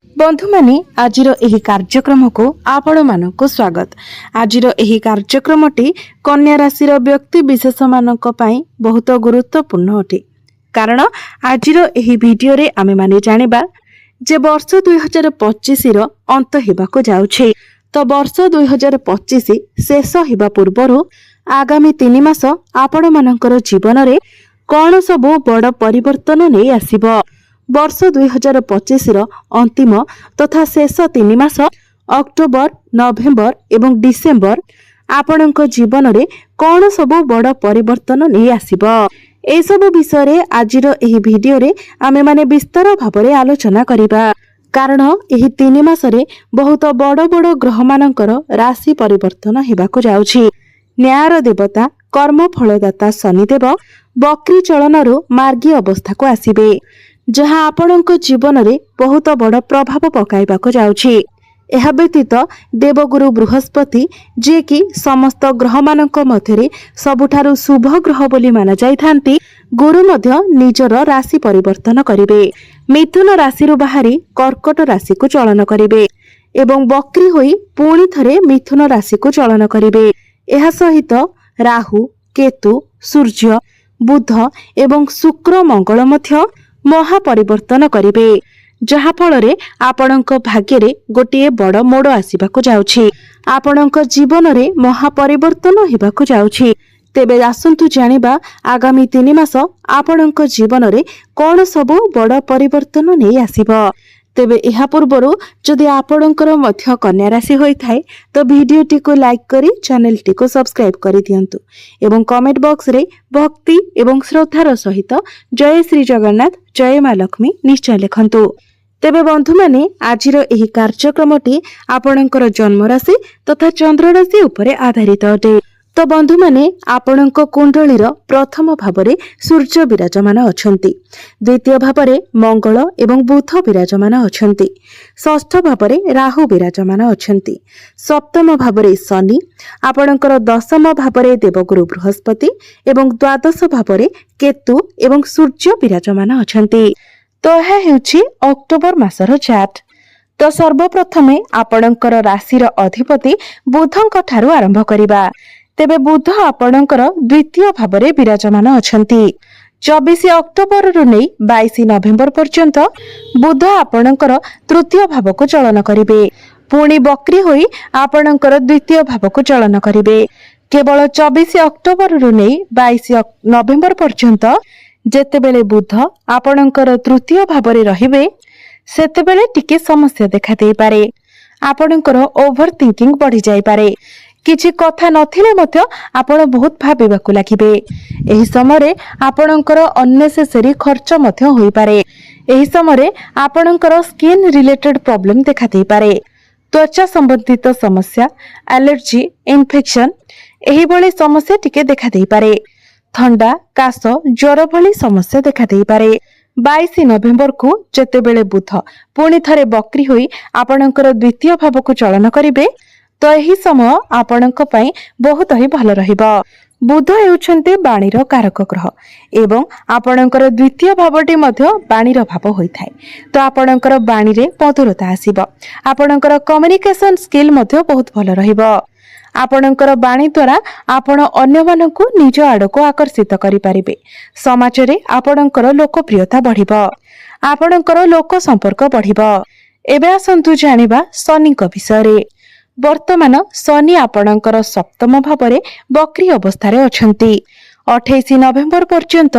बंधु माने आजिर एही कार्यक्रम को आपण मानक स्वागत। आजिर एही कार्यक्रमटी कन्या राशि व्यक्ति विशेष मानक पई बहुत गुरुत्वपूर्ण अटे। कारण आजिर एही वीडियो रे आमे माने जानिबा जे वर्ष 2025 रो अंत हेबाको जाउछे। तो वर्ष 2025 शेष हेबा पूर्वरु आगामी 3 मास आपण मानकर जीवन रे कोन सब बड़ परिवर्तन नै आसीबो। वर्ष 2025 रो अंतिम तथा शेष 3 मास अक्टोबर, नवेम्बर एवं डिसेम्बर आपणक जीवन रे कोन सब बड़ परिवर्तन नै आसीबो। ए सब विषय रे आजिर एही वीडियो रे आमे माने विस्तार भाबरे आलोचना करिबा। कारण एही 3 मास रे बहुत बड़ बड़ ग्रह मानकर राशि परिवर्तन हेबाको जाउछि। न्यायर देवता कर्म फलदाता शनिदेव बक्री चलनरु मार्गी अवस्था को आसीबे, जहाँ आपणक जीवन रे बहुत बड़ प्रभाव पकाइबाको जाउछि। एहा व्यतीत देवगुरु बृहस्पति जे कि समस्त ग्रह मानक मध्यरे सबुठारु शुभ ग्रह बोली माना जाइथांती, गुरु मध्य निजर राशि परिवर्तन करिवे। मिथुन राशि रु बाहरी कर्कट राशि को चलन करिवे एवं बक्री होई पुणी थरे मिथुन राशि को चलन करिवे। एहा सहित राहु, केतु, सूर्य, बुध एवं शुक्र, मंगल मध्य महापरिवर्तन करिवे, जहा फल रे आपणक भाग्य रे गोटे बड़ मोड़ आसीबाको जाउछि। आपणक जीवन रे महापरिवर्तन हेबाको जाउछि। तेबे आसंतु जानिबा आगामी 3 मास आपणक जीवन रे कोन सब बड़ परिवर्तन नै आसीबो। तेबे एहा पूर्वरु जदि आपणकर मध्य कन्या राशि होई थाए तो वीडियोटी को लाइक करी चैनल टी को सब्सक्राइब करि दियंतु एवं कमेंट बॉक्स रे भक्ति एवं श्रद्धार सहित जय श्री जगन्नाथ, जय मां लक्ष्मी निश्चय लिखंतु। तेबे बंधु माने आजिर एही कार्यक्रमटी आपणकर जन्म राशि तथा चंद्र राशि उपरे आधारित अटे। तो बंधु माने आपणक कुंडलीर प्रथम भावरे सूर्य विराजमान अछंती, द्वितीय भावरे मंगल एवं बुध विराजमान अछंती, षष्ठ भावरे राहु विराजमान अछंती, सप्तम भावरे शनि, आपणकर दशम भावरे देवगुरु बृहस्पति एवं द्वादश भावरे केतु एवं सूर्य विराजमान अछंती। तो यह हेउछि अक्टोबर मासर चार्ट। तो सर्वप्रथमे आपणकर राशिर अधिपति बुधंक ठारू आरंभ करिबा। तेबे बुध आपणकर द्वितीय भावरे विराजमान अछंती। 24 अक्टोबर रु नै 22 नवेम्बर पर्यंत बुध आपणकर तृतीय भाव को चलन करिवे। पुणी बक्री होई आपणकर द्वितीय भाव को चलन करिवे। केवल 24 अक्टोबर रु नै 22 नवेम्बर पर्यंत जेतेबेले बुध आपणकर तृतीय भावरे रहिबे, सेतेबेले टिके समस्या देखा देई पारे। आपणकर ओभर थिंकिंग बढ़ी जाई पारे। किछि कथा नथिले मध्य आपण बहुत भाबिबाकु लागिबे। एही समय आपणकर अननेसेसरी खर्च मध्य होई पारे। एही समय आपणकर स्किन रिलेटेड प्रॉब्लम देखा देई पारे। त्वचा संबंधित समस्या, एलर्जी, इन्फेक्शन एही भली समस्या टिके देखा देई पारे। थंडा, काश, ज्वर भली समस्या देखा देई पारे। 22 नवेम्बर को जेतेबेले बुध पुणी थरे बक्री होई आपणकर द्वितीय भाव को चलन करिवे, तो यही समय आपणक पई बहुत ही भल रहिबो। बुध हेउछन्ते बाणीर कारक ग्रह एवं आपणकर द्वितीय भावटी मध्य बाणीर भाव होइथाय। तो आपणकर बाणी रे मधुरता आसीबो। आपणकर कम्युनिकेशन स्किल मध्य बहुत भल रहिबो। आपणकर बाणी द्वारा आपण अन्य मानकु निज आडको आकर्षित करि परिबे। समाज रे आपणकर लोकप्रियता बढ़िबो। आपणकर लोक संपर्क बढ़िबो। एबे आसंतु जानिबा शनिक विषय रे। वर्तमान शनि आपणकर सप्तम भावरे बक्री अवस्थारे अछंती। 28 नवेम्बर पर्यंत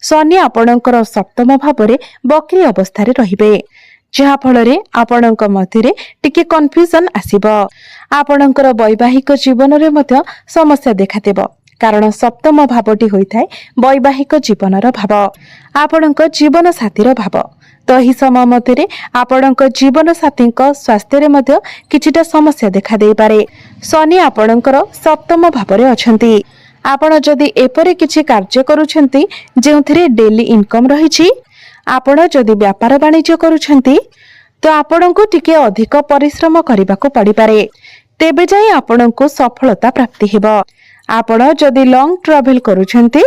शनि आपणकर सप्तम भावरे बक्री अवस्थारे रहिबे, जहा फल रे आपणक मध्यरे टिके कन्फ्यूजन आसीबो। आपणकर वैवाहिक जीवन रे मध्य समस्या देखा देबो, कारण सप्तम भावटी होइथाय वैवाहिक जीवनर भाव, आपणक जीवन साथीर भाव। तो ही समय मध्यरे आपणक जीवन साथीक स्वास्थ्य रे मध्य किछिटा समस्या देखा देई पारे। शनि आपणकर सप्तम भावरे अछंती। आपण जदि एपरे किछि कार्य करूछंती जेउथिरे डेली इनकम रहिछि, आपण जदि व्यापार वाणिज्य करूछंती, तो आपणको टिके अधिक परिश्रम करिबाको पड़ी पारे। तेबे जाई आपणको सफलता प्राप्ति हेबो। आपण जदि लॉन्ग ट्रैवल करूछंती,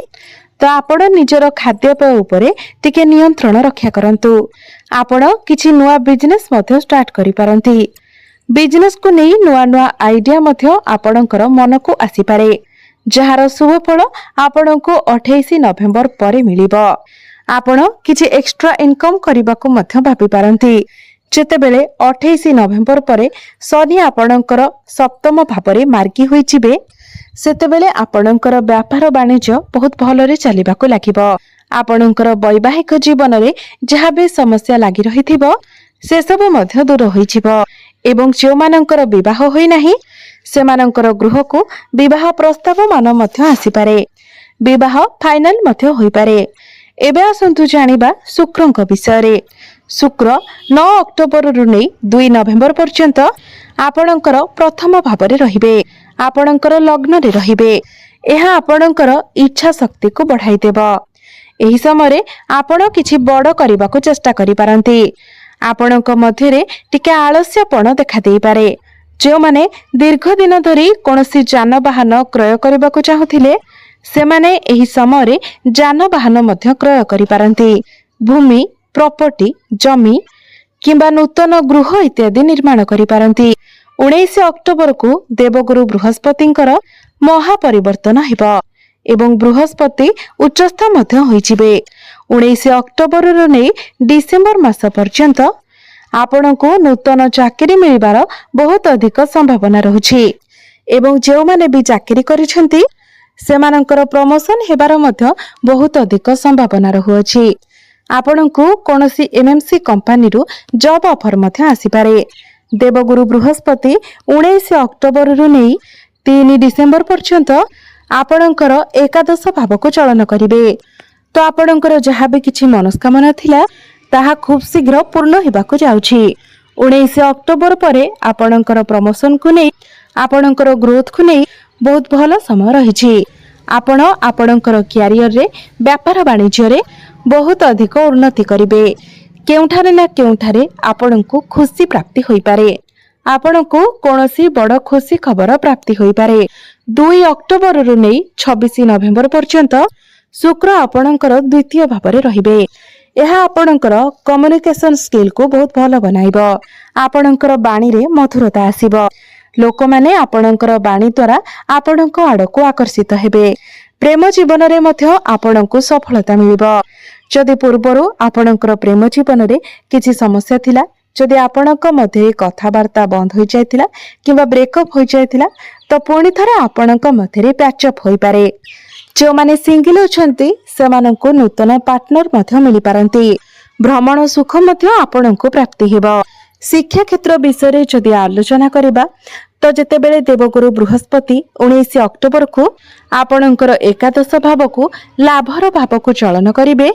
तो आपण निजर खाद्यपेय उपरे टिके नियंत्रण रक्षा करंतु। आपण किछि नुआ बिजनेस मध्य स्टार्ट करि पारंती। बिजनेस को नहीं नुआ नुआ आइडिया मध्य आपणकर मन को आसी पारे, जहार शुभ फल आपण को 28 नवेम्बर पर मिलिबो। आपण किछि एक्स्ट्रा इनकम करबा को मध्य भाबी पारंती। जेतेबेले 28 नवेम्बर पर शनि आपणकर सप्तम भावरे मार्गी होई जिवे, सेतेबेले आपणकर व्यापार वाणिज्य बहुत भलरे चलिबाको लागिबो। आपणकर वैवाहिक जीवन रे जहा भी समस्या लागि रहिथिबो से सब मध्य दूर होई जिवो। एवं जो मानकर विवाह होई नाही सेमानकर गृह को विवाह प्रस्ताव मान मध्य आसी पारे, विवाह फाइनल मध्य होई पारे। एबे आसंतु जानिबा शुक्रଙ୍କ विषय रे। शुक्र 9 अक्टोबर रु नै 2 नवेम्बर पर्यंत आपणकर प्रथम भावरे रहिबे, आपणकर लग्न रे रहिबे। एहा आपणकर इच्छा शक्ति को बढ़ाई देबो। एही समय आपण किछि बड़ करबा को चेष्टा करि पारंती। आपणक मध्य रे टिके आलस्यपण देखा देई पारे। जो माने दीर्घ दिन धरी कोनोसी जानवाहन क्रय करबा को चाहुथिले सेमाने एही समय रे जानवाहन मध्य क्रय करि पारंती। भूमि, प्रॉपर्टी, जमी किंबा नूतन गृह इत्यादि निर्माण करि पारंती। 19 अक्टोबर को देवगुरु बृहस्पतिंकर महापरिवर्तन हेबो एवं बृहस्पति उच्चस्थ मध्य होई जिवे। 19 अक्टोबर रु नै डिसेंबर मास पर्यंत आपण को नूतन चाकरी मिलिबार बहुत अधिक संभावना रहुछि एवं जो माने भी चाकरी करिसेंती सेमानकर प्रमोशन हेबार मध्य बहुत अधिक संभावना रहुछि। आपण को कोनोसी एमएमसी कंपनी रु जॉब ऑफर मध्य आसी पारे। देवगुरु बृहस्पति 19 अक्टोबर रु नै 3 डिसेंबर पर्यंत आपणकर एकादश भाव को चलन करिवे। तो आपणकर जहा भी किछि मनस्कामना थिला ताहा खूब शीघ्र पूर्ण हेबाको जाउछि। 19 अक्टोबर परे आपणकर प्रमोशन को नै आपणकर ग्रोथ को नै बहुत भलो समय रहिछि। आपण आपणकर कैरियर रे व्यापार वाणिज्य रे बहुत अधिक उन्नति करिवे। केउठारे ना केउठारे आपणको खुशी प्राप्ति होई पारे। आपणको कोनोसी बड़ खुशी खबर प्राप्ति होई पारे। 2 अक्टोबर रु नै 26 नवेम्बर पर्यंत शुक्र आपणकर द्वितीय भावरे रहिबे। यह आपणकर कम्युनिकेशन स्किल को बहुत भलो बनाइबो। आपणकर बाणी रे मधुरता आसीबो। लोक माने आपणकर बाणी द्वारा आपणको आडको आकर्षित हेबे। प्रेम जीवन रे मध्य आपणको सफलता मिलिबो। जदि पूर्वरु आपणकर प्रेम जीवन रे किछि समस्या थिला, जदि आपणक मध्य कथावार्ता बंद होई जायतिला किंबा ब्रेकअप होई जायतिला तो पुणी थरे आपणक मध्य पैचअप होई पारे। जो माने सिंगल अछंती सेमानंको नूतन पार्टनर मध्य मिली पारंती। भ्रमण सुख मध्य आपणको प्राप्ति हेबो। शिक्षा क्षेत्र विषय रे जदि आलोचना करिबा तो जेतेबेले देवगुरु बृहस्पति 19 अक्टोबर को आपणकर एकादश भाव को लाभर भाव को चलन करिवे,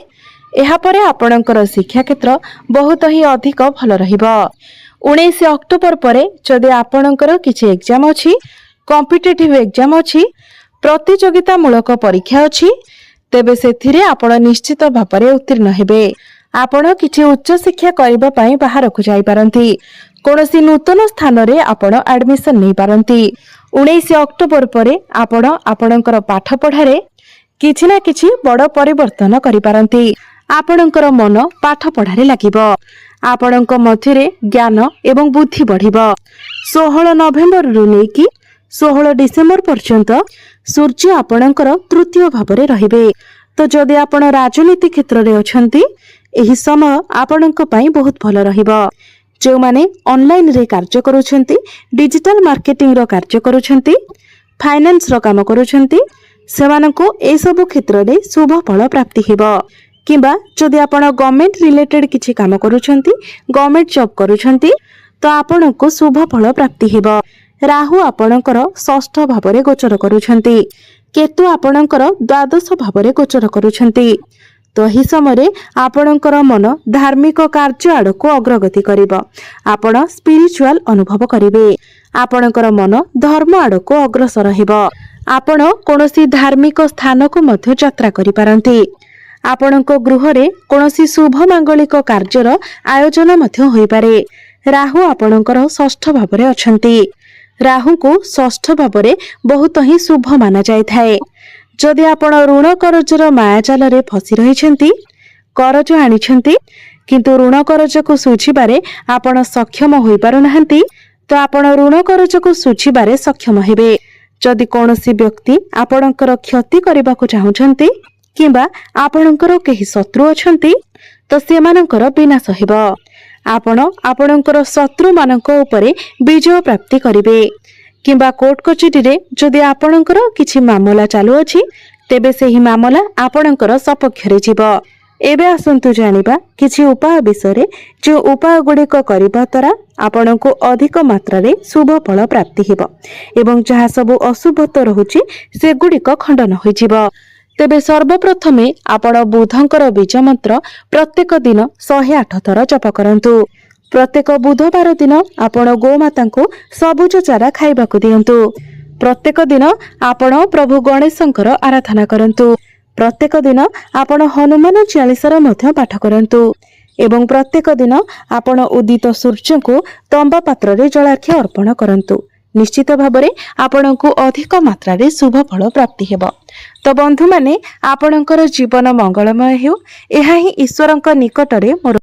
एहा परे आपणकर शिक्षा क्षेत्र बहुत ही अधिक भल रहिबो। 19 अक्टोबर परे जदि आपणकर किछि एग्जाम अछि, कॉम्पिटिटिव एग्जाम अछि, प्रतियोगिता मूलक परीक्षा अछि, तेबे सेथिरे आपण निश्चित भाବରେ उत्तीर्ण हेबे। आपण किछि उच्च शिक्षा करिबा पई बाहर को जाई पारंती। कोनोसी नूतन स्थान रे आपण एडमिशन नै पारंती। 19 अक्टोबर परे आपण आपणकर पाठ पढारे किछि ना किछि बड़ परिवर्तन करि पारंती। आपणकर मन पाठ पढारे लागिबो। आपणक मध्य रे ज्ञान एवं बुद्धि बढ़िबो। 16 नवेम्बर रु नै कि 16 डिसेंबर पर्यंत सूर्य आपणकर तृतीय भावरे रहिबे। तो जदि आपण राजनीति क्षेत्र रे अछंती एही समय आपणक पई बहुत भलो रहिबो। जो माने ऑनलाइन रे कार्य करूछंती, डिजिटल मार्केटिंग रो कार्य करूछंती, फाइनेंस रो काम करूछंती, सेमानको ए सब क्षेत्र रे शुभ फल प्राप्ति हेबो। किंबा जदि आपण गवर्नमेंट रिलेटेड किछि काम करूछंती, गवर्नमेंट जॉब करूछंती तो आपणको शुभ फल प्राप्ति हेबो। राहु आपणकर षष्ठ भावरे गोचर करूछंती, केतु आपणकर द्वादश भावरे गोचर करूछंती। तो ही समय आपणकर मन धार्मिक कार्य आड़को अग्रगति करिबो। आपण स्पिरिचुअल अनुभव करिवे। आपणकर मन धर्म आड़को अग्रसर हेबो। आपण कोनोसी धार्मिक स्थान को मध्य यात्रा करि पारंती। आपणको गृह रे कोनोसी शुभ मांगलिक कार्यर आयोजन मध्य होई पारे। राहु आपणकर षष्ठ भावरे अछंती। राहु को षष्ठ भावरे बहुत ही शुभ माना जाय थाए। जदि आपण ऋण करजर मायाजाल फसी रहिछन्ति, करज आनिछन्ति किंतु ऋण करज को सुझिबारे आपण सक्षम होई पारुनाहांति, तो आपण ऋण करज को सुझिबारे सक्षम हेबे। जदि कौनसी व्यक्ति आपणकर क्षति करबाकू चाहुछन्ति किंबा आपणकर केही शत्रु अछन्ति, तो सेमानकर विनाश हेबो। आपण आपणकर शत्रु मानक उपरे विजय प्राप्ति करिवे। किंबा कोर्ट कचेरी रे जदि आपणकर किछि मामला चालू अछि, तेबे सेही मामला आपणकर सपक्ष रे जीव। एबे आसंतु जानिबा किछि उपाय विषय जो उपाय गुड़िक करबा द्वारा आपणको अधिक मात्रा रे शुभ फल प्राप्ति हेबो एवं जहाँ सबु अशुभत्व रहुछि से गुड़िक खंडन होई जीवो। तेबे सर्वप्रथमे आपण बुधंकर बीज मंत्र प्रत्येक दिन 108 थर जप करंतु। प्रत्येक बुधवार दिन आपण गोमाता को सबुज चारा खाइबाकू दियंतु। प्रत्येक दिन आपण प्रभु गणेशंकर आराधना करंतु। प्रत्येक दिन आपण हनुमान चालीसार मध्य पाठ करंतु एवं प्रत्येक दिन आपण उदित सूर्य को तंबा पात्र रे जलार्घ्य अर्पण करंतु। निश्चित भाबरे आपणको अधिक मात्रा रे शुभ फल प्राप्ति हेबो। तो बंधु माने आपणकर जीवन मंगलमय हेउ, एहा ही ईश्वरंक निकटरे मोर